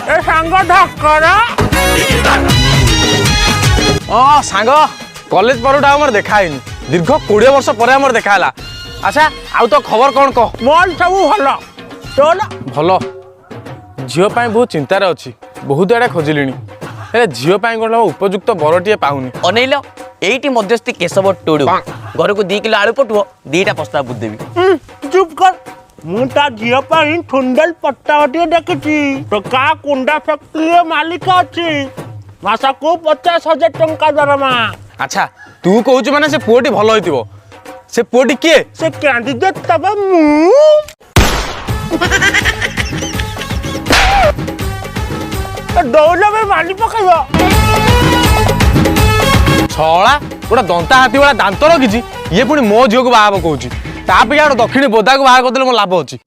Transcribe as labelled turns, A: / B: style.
A: ए सांग ढक्करा
B: सांग कॉलेज पर आमर देखाई दीर्घ 20 वर्ष पर आमर देखाला। अच्छा आउ तो खबर कौन कह?
A: मोल सब भल तोला
B: भल झील बहुत चिंतार अच्छी बहुत आड़े खोजिली झील गोटे उपयुक्त बरटे पाऊनी।
C: अनेल एटी मध्यस्थी केशव टोड़ू घर को 2 किलो आलू पटुओ 2टा प्रस्ताव बुद्धेवी।
A: चुप कर मुझा झील ठुंडल पट्टावटी देखी तो का कुंडा फैक्ट्री मालिक अच्छी मासा को 50,000 टंका दरमा।
B: अच्छा तू कहू माने से पुओटी भल होइतिबो से पुओटी किए?
A: से कैंडिडेट तब मु दौड़ में माली पकाइबो
B: छला गोटा दंता हाथी वाला दांत रखी ये पुणी मो झील को बाहा कहूँ ताप दक्षिणी बोदा को बाहा करदे मो लाभ अच्छी।